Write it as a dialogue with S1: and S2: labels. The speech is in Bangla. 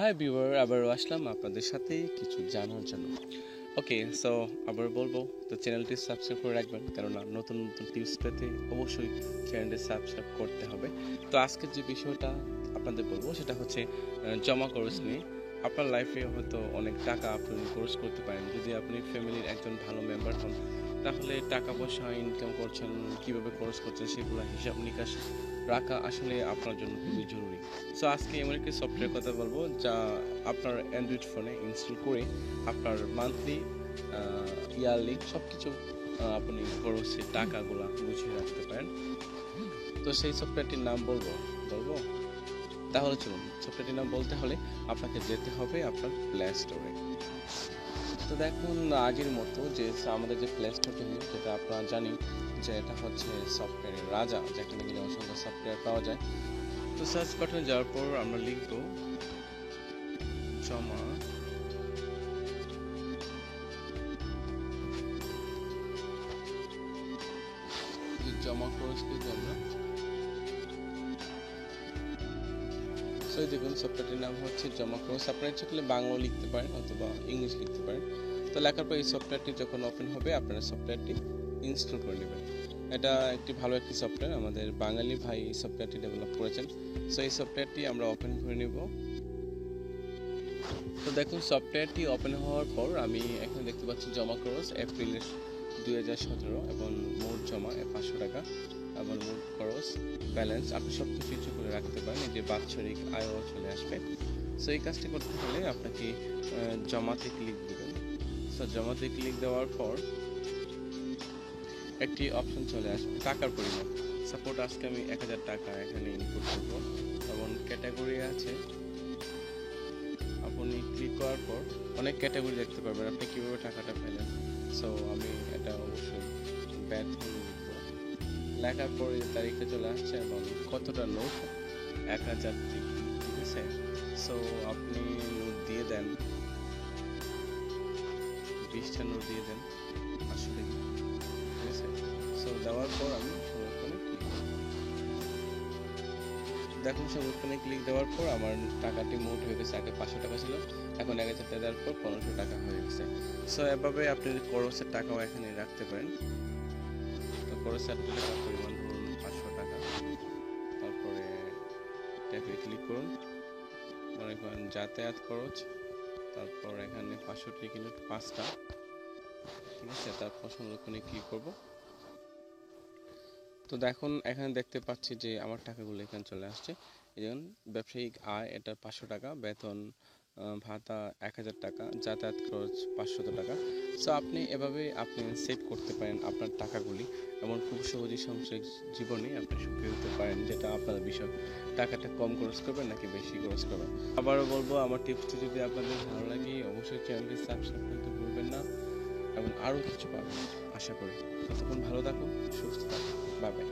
S1: হাই ভিউয়ার, আবারও আসলাম আপনাদের সাথে কিছু জানার জন্য। ওকে, সো আবার বলবো, তো চ্যানেলটি সাবস্ক্রাইব করে রাখবেন, কেননা নতুন নতুন টিপস পেতে অবশ্যই চ্যানেলটি সাবস্ক্রাইব করতে হবে। তো আজকের যে বিষয়টা আপনাদের বলবো সেটা হচ্ছে জমা খরচ নিয়ে। আপনার লাইফে হয়তো অনেক টাকা আপনি খরচ করতে পারেন। যদি আপনি ফ্যামিলির একজন ভালো মেম্বার হন, তাহলে টাকা পয়সা ইনকাম করছেন, কীভাবে খরচ করছেন সেগুলো হিসাব নিকাশ রাখা আসলে আপনার জন্য খুবই জরুরি। সো আজকে এমন একটি সফটওয়্যার কথা বলবো যা আপনার অ্যান্ড্রয়েড ফোনে ইনস্টল করে আপনার মান্থলি ইয়ারলি সব কিছু আপনি খরচের টাকাগুলো গুছিয়ে রাখতে পারেন। তো সেই সফটওয়্যারটির নাম বলবো বলবো তাহলে চলুন, সফটওয়্যারটির নাম বলতে হলে আপনাকে যেতে হবে আপনার প্লে স্টোরে। তো দেখুন, আগের মতো যে আমাদের যে প্লে স্টোরটি, যেটা আপনারা জানি যে এটা হচ্ছে সফটওয়্যারের রাজা, যেখানে গেলে অসংখ্য সফটওয়্যার পাওয়া যায়। তো সার্চ বাটনে যাওয়ার পর আমরা লিখব জমা খরচ লিখব আমরা। সো দেখুন, সফটওয়্যারটির নাম হচ্ছে জমা খরচ। আপনারা ইচ্ছে করলে বাংলা লিখতে পারেন অথবা ইংলিশ লিখতে পারেন। তো লেখার পর এই সফটওয়্যারটি যখন ওপেন হবে, আপনারা সফটওয়্যারটি ইনস্টল করে নেবেন। এটা একটি ভালো একটি সফটওয়্যার, আমাদের বাঙালি ভাই এই সফটওয়্যারটি ডেভেলপ করেছেন। সো এই সফটওয়্যারটি আমরা ওপেন করে নেব। তো দেখুন, সফটওয়্যারটি ওপেন হওয়ার পর আমি এখানে দেখতে পাচ্ছি জমা খরচ এপ্রিলের 2017 এবং মোট জমা 500 টাকা এবং মোট খরচ ব্যালেন্স আপনি সব কিছু ইচ্ছে করে রাখতে পারেন। এই যে বাৎসরিক আয়ও চলে আসবে। সো এই কাজটি করতে হলে আপনাকে জমাতে ক্লিক দেবেন। সো জমাতে ক্লিক দেওয়ার পর একটি অপশন চলে আসবে টাকার পরিমাণ। সাপোজ আজকে আমি 1000 টাকা এখানে ইনপুট করব এবং ক্যাটাগরি আছে। আপনি ক্লিক করার পর অনেক ক্যাটাগরি দেখতে পারবেন আপনি কীভাবে টাকাটা পেলেন। সো আমি এটা অবশ্যই ব্যাট লিখব। লেখার পর এই তারিখে চলে আসছে এবং কতটা নোট, 1000টি। ঠিক আছে, সো আপনি নোট দিয়ে দেন, 20টা নোট দিয়ে দেন আসলে। ঠিক আছে, সো দেওয়ার পর আমি সংরক্ষণে ক্লিক করব। দেখুন, সংরক্ষণে ক্লিক দেওয়ার পর আমার টাকাটি মোট হয়ে গেছে। আগে 500 টাকা ছিল, এখন 1000 টাকা দেওয়ার পর 1500 টাকা হয়ে গেছে। সো এভাবে আপনি খরচের টাকাও এখানে রাখতে পারেন। তো খরচের টাকার পরিমাণ ধরুন 500 টাকা। তারপরে ট্যাবে ক্লিক করুন, মনে করেন যাতায়াত খরচ। তারপর এখানে 500 টিকিট 5টা। ঠিক আছে, তারপর সংরক্ষণে ক্লিক করব। তো দেখুন, এখানে দেখতে পাচ্ছি যে আমার টাকাগুলো এখানে চলে আসছে। যেমন ব্যবসায়িক আয় এটা 500 টাকা, বেতন ভাতা 1000 টাকা, যাতায়াত খরচ 500 টাকা। সো আপনি এভাবে আপনি সেভ করতে পারেন আপনার টাকাগুলি, এমন খুব সহজেই সাংসারিক জীবনে আপনি সুখী হতে পারেন। যেটা আপনার বিষয়, টাকাটা কম খরচ করবেন নাকি বেশি খরচ করবেন। আবারও বলবো, আমার টিপসটি যদি আপনাদের ভালো লাগে অবশ্যই চ্যানেলটি সাবস্ক্রাইব করতে ভুলবেন না এবং আরও কিছু পাবেন আশা করি। ততক্ষণ ভালো থাকুন, সুস্থ থাকুন, বাই বাই।